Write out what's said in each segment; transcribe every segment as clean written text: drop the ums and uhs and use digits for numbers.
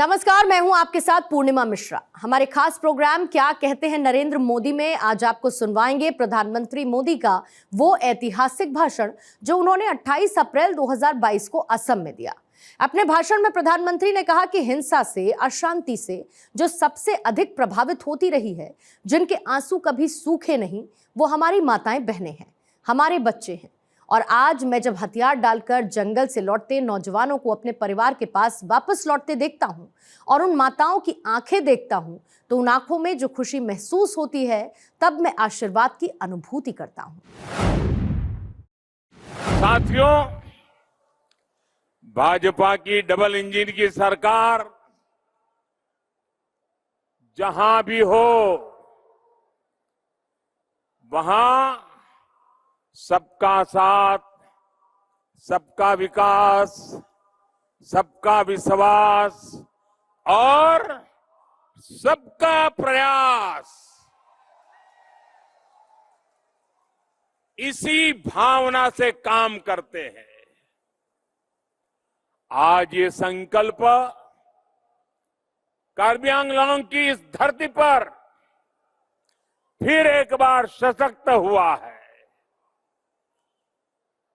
नमस्कार, मैं हूं आपके साथ पूर्णिमा मिश्रा। हमारे खास प्रोग्राम क्या कहते हैं नरेंद्र मोदी में आज आपको सुनवाएंगे प्रधानमंत्री मोदी का वो ऐतिहासिक भाषण जो उन्होंने 28 अप्रैल 2022 को असम में दिया। अपने भाषण में प्रधानमंत्री ने कहा कि हिंसा से, अशांति से जो सबसे अधिक प्रभावित होती रही है, जिनके आंसू कभी सूखे नहीं, वो हमारी माताएं बहनें हैं, हमारे बच्चे हैं। और आज मैं जब हथियार डालकर जंगल से लौटते नौजवानों को अपने परिवार के पास वापस लौटते देखता हूं और उन माताओं की आंखें देखता हूं, तो उन आंखों में जो खुशी महसूस होती है, तब मैं आशीर्वाद की अनुभूति करता हूं। साथियों, भाजपा की डबल इंजन की सरकार जहां भी हो, वहां सबका साथ, सबका विकास, सबका विश्वास और सबका प्रयास, इसी भावना से काम करते हैं। आज ये संकल्प कार्बी आंगलॉन्ग की इस धरती पर फिर एक बार सशक्त हुआ है।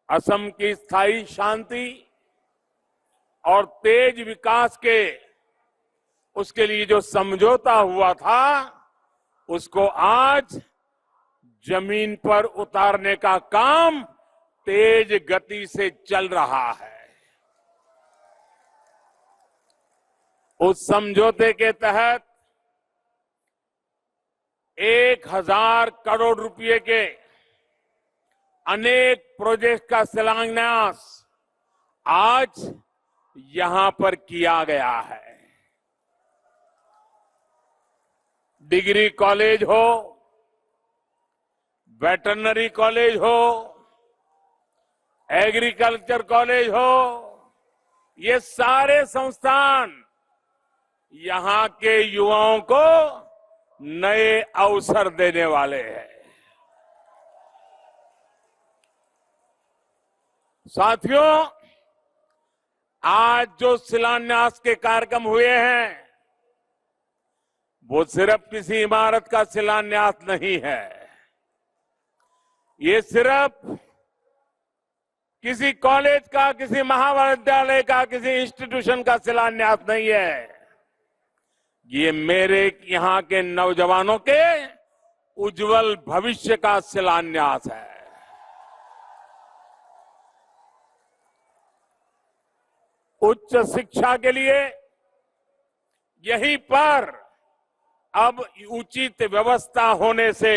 असम की स्थायी शांति और तेज विकास के उसके लिए जो समझौता हुआ था, उसको आज जमीन पर उतारने का काम तेज गति से चल रहा है। उस समझौते के तहत 1000 करोड़ रुपए के अनेक प्रोजेक्ट का शिलान्यास आज यहां पर किया गया है। डिग्री कॉलेज हो, वेटरनरी कॉलेज हो, एग्रीकल्चर कॉलेज हो, ये सारे संस्थान यहां के युवाओं को नए अवसर देने वाले हैं। साथियों, आज जो शिलान्यास के कार्यक्रम हुए हैं, वो सिर्फ किसी इमारत का शिलान्यास नहीं है। ये सिर्फ किसी कॉलेज का, किसी महाविद्यालय का, किसी इंस्टीट्यूशन का शिलान्यास नहीं है। ये मेरे यहां के नौजवानों के उज्जवल भविष्य का शिलान्यास है। उच्च शिक्षा के लिए यहीं पर अब उचित व्यवस्था होने से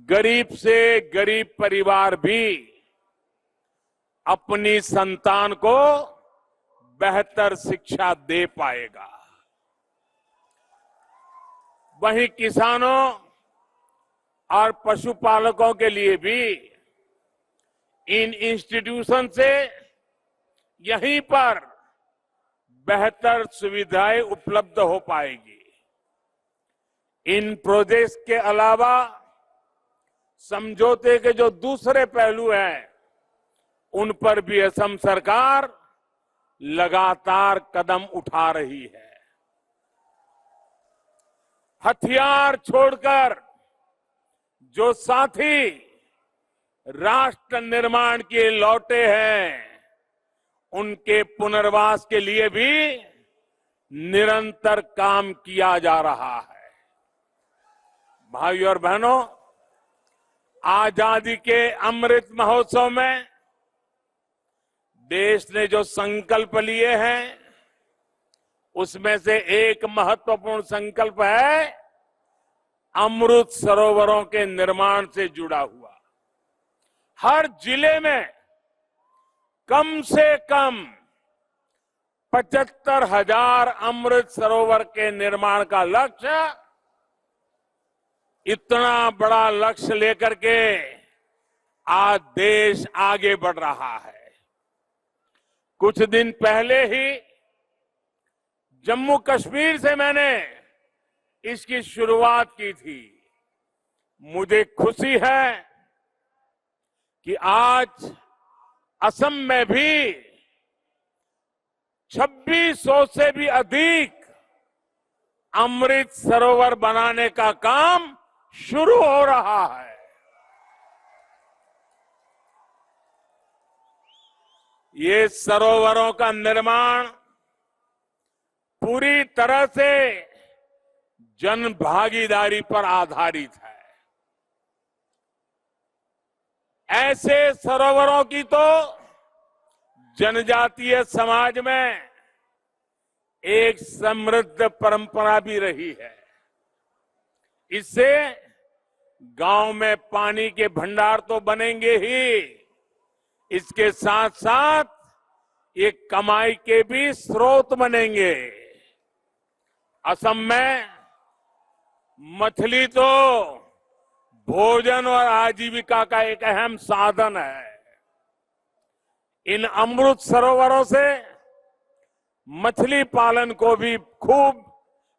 गरीब से गरीब परिवार भी अपनी संतान को बेहतर शिक्षा दे पाएगा। वहीं किसानों और पशुपालकों के लिए भी इन इंस्टीट्यूशन से यहीं पर बेहतर सुविधाएं उपलब्ध हो पाएगी। इन प्रोजेक्ट्स के अलावा समझौते के जो दूसरे पहलू हैं, उन पर भी असम सरकार लगातार कदम उठा रही है। हथियार छोड़कर जो साथी राष्ट्र निर्माण के लौटे हैं, उनके पुनर्वास के लिए भी निरंतर काम किया जा रहा है। भाइयों और बहनों, आजादी के अमृत महोत्सव में देश ने जो संकल्प लिए हैं, उसमें से एक महत्वपूर्ण संकल्प है अमृत सरोवरों के निर्माण से जुड़ा हुआ। हर जिले में कम से कम 75,000 अमृत सरोवर के निर्माण का लक्ष्य, इतना बड़ा लक्ष्य लेकर के आज देश आगे बढ़ रहा है। कुछ दिन पहले ही जम्मू कश्मीर से मैंने इसकी शुरुआत की थी। मुझे खुशी है कि आज असम में भी 2600 से भी अधिक अमृत सरोवर बनाने का काम शुरू हो रहा है। ये सरोवरों का निर्माण पूरी तरह से जन भागीदारी पर आधारित है। ऐसे सरोवरों की तो जनजातीय समाज में एक समृद्ध परंपरा भी रही है। इससे गांव में पानी के भंडार तो बनेंगे ही, इसके साथ साथ ये कमाई के भी स्रोत बनेंगे। असम में मछली तो भोजन और आजीविका का एक अहम साधन है। इन अमृत सरोवरों से मछली पालन को भी खूब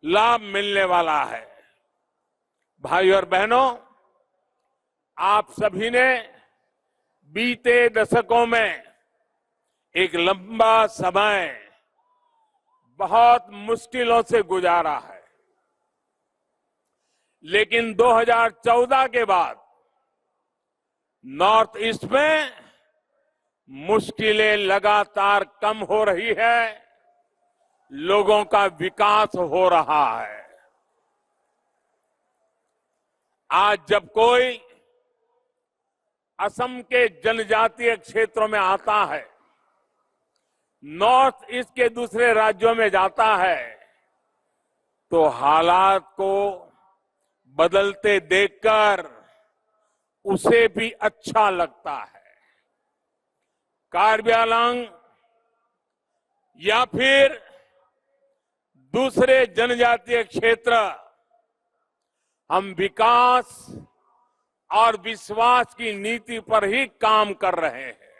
लाभ मिलने वाला है। भाइयों और बहनों, आप सभी ने बीते दशकों में एक लंबा समय बहुत मुश्किलों से गुजारा है, लेकिन 2014 के बाद नॉर्थ ईस्ट में मुश्किलें लगातार कम हो रही है, लोगों का विकास हो रहा है। आज जब कोई असम के जनजातीय क्षेत्रों में आता है, नॉर्थ ईस्ट के दूसरे राज्यों में जाता है, तो हालात को बदलते देखकर उसे भी अच्छा लगता है। कार्बी आंगलोंग या फिर दूसरे जनजातीय क्षेत्र, हम विकास और विश्वास की नीति पर ही काम कर रहे हैं।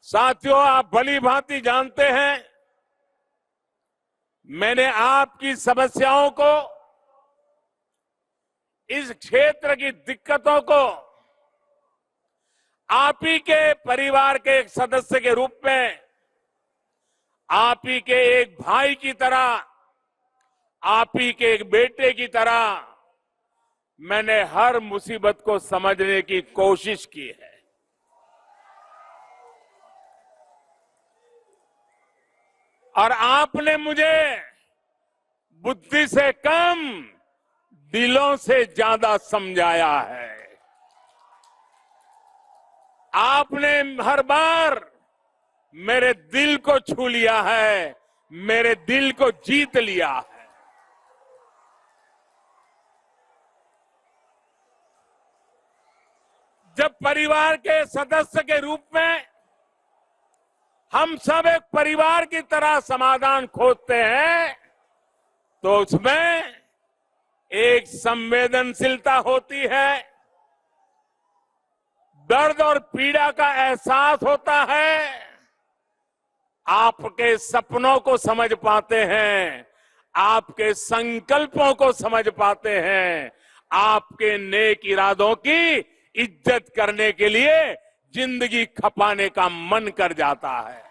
साथियों, आप भली भांति जानते हैं, मैंने आपकी समस्याओं को, इस क्षेत्र की दिक्कतों को आप ही के परिवार के एक सदस्य के रूप में, आप ही के एक भाई की तरह, आप ही के एक बेटे की तरह मैंने हर मुसीबत को समझने की कोशिश की है। और आपने मुझे बुद्धि से कम दिलों से ज्यादा समझाया है। आपने हर बार मेरे दिल को छू लिया है, मेरे दिल को जीत लिया है। जब परिवार के सदस्य के रूप में हम सब एक परिवार की तरह समाधान खोजते हैं, तो उसमें एक संवेदनशीलता होती है, दर्द और पीड़ा का एहसास होता है, आपके सपनों को समझ पाते हैं, आपके संकल्पों को समझ पाते हैं, आपके नेक इरादों की इज्जत करने के लिए जिंदगी खपाने का मन कर जाता है।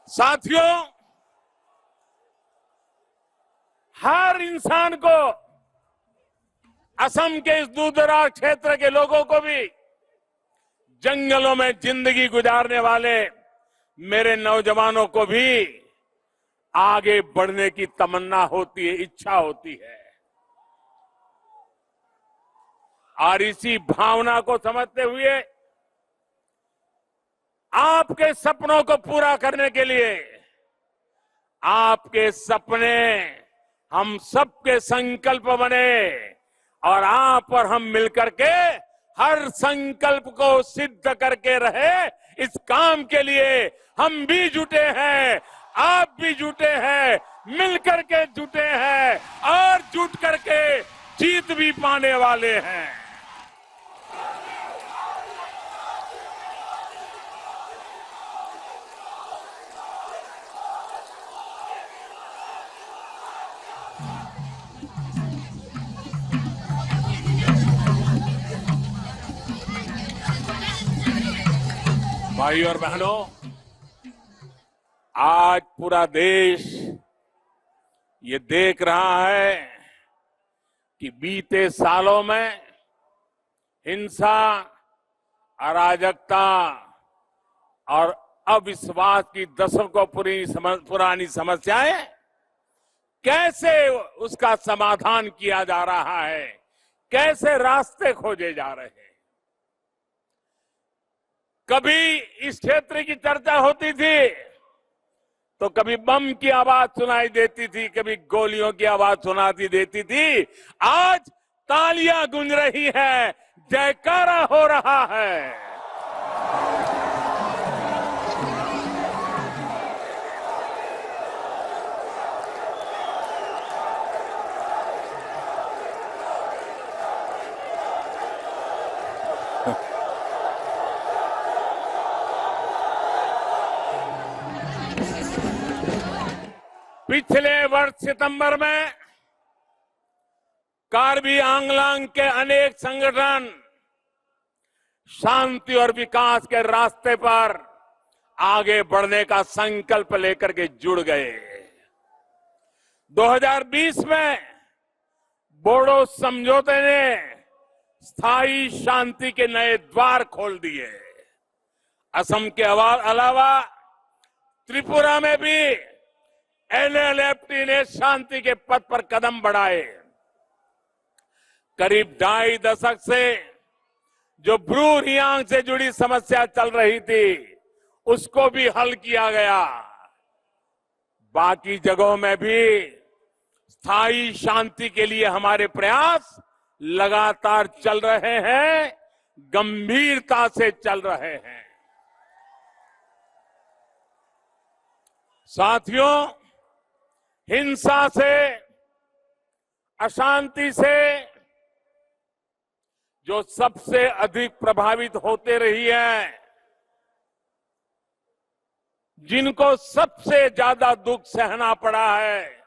साथियों, हर इंसान को, असम के इस दूरदराज क्षेत्र के लोगों को भी, जंगलों में जिंदगी गुजारने वाले मेरे नौजवानों को भी आगे बढ़ने की तमन्ना होती है, इच्छा होती है। और इसी भावना को समझते हुए आपके सपनों को पूरा करने के लिए, आपके सपने हम सबके संकल्प बने और आप और हम मिलकर के हर संकल्प को सिद्ध करके रहे, इस काम के लिए हम भी जुटे हैं, आप भी जुटे हैं, मिलकर के जुटे हैं और जुट करके जीत भी पाने वाले हैं। भाइयों और बहनों, आज पूरा देश ये देख रहा है कि बीते सालों में हिंसा, अराजकता और अविश्वास की दशकों पुरानी समस्याएं कैसे उसका समाधान किया जा रहा है, कैसे रास्ते खोजे जा रहे हैं। कभी इस क्षेत्र की चर्चा होती थी तो कभी बम की आवाज सुनाई देती थी, कभी गोलियों की आवाज सुनाती देती थी। आज तालियां गूंज रही है, जयकारा हो रहा है। पिछले वर्ष सितंबर में कार्बी आंगलांग के अनेक संगठन शांति और विकास के रास्ते पर आगे बढ़ने का संकल्प लेकर के जुड़ गए। 2020 में बोडो समझौते ने स्थायी शांति के नए द्वार खोल दिए। असम के अलावा त्रिपुरा में भी एनएलएफटी ने शांति के पथ पर कदम बढ़ाए। करीब 2.5 दशक से जो ब्रू रियांग से जुड़ी समस्या चल रही थी, उसको भी हल किया गया। बाकी जगहों में भी स्थायी शांति के लिए हमारे प्रयास लगातार चल रहे हैं, गंभीरता से चल रहे हैं। साथियों, हिंसा से, अशांति से जो सबसे अधिक प्रभावित होते रही है, जिनको सबसे ज्यादा दुख सहना पड़ा है,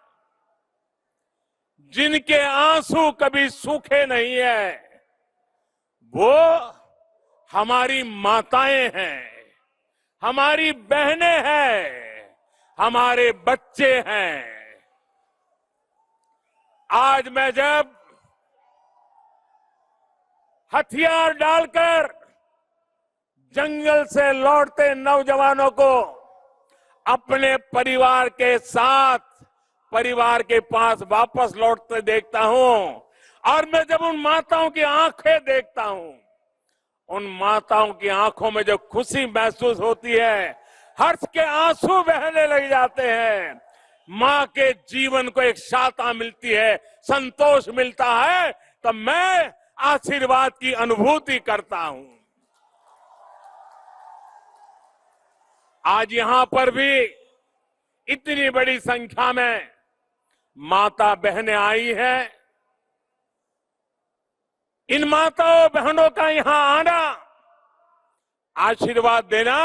जिनके आंसू कभी सूखे नहीं है, वो हमारी माताएं हैं, हमारी बहनें हैं, हमारे बच्चे हैं। आज मैं जब हथियार डालकर जंगल से लौटते नौजवानों को अपने परिवार के साथ परिवार के पास वापस लौटते देखता हूं, और मैं जब उन माताओं की आंखें देखता हूं, उन माताओं की आंखों में जो खुशी महसूस होती है, हर्ष के आंसू बहने लग जाते हैं। मां के जीवन को एक शांति मिलती है, संतोष मिलता है, तो मैं आशीर्वाद की अनुभूति करता हूं। आज यहां पर भी इतनी बड़ी संख्या में माता बहनें आई हैं। इन माताओं बहनों का यहां आना, आशीर्वाद देना,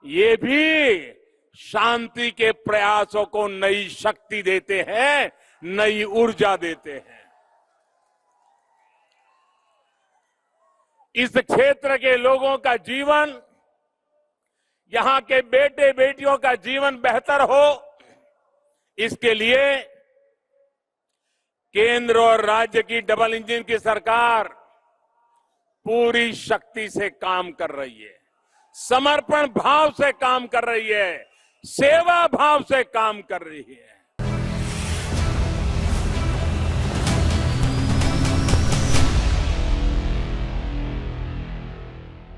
ये भी शांति के प्रयासों को नई शक्ति देते हैं, नई ऊर्जा देते हैं। इस क्षेत्र के लोगों का जीवन, यहां के बेटे बेटियों का जीवन बेहतर हो, इसके लिए केंद्र और राज्य की डबल इंजन की सरकार पूरी शक्ति से काम कर रही है, समर्पण भाव से काम कर रही है, सेवा भाव से काम कर रही है।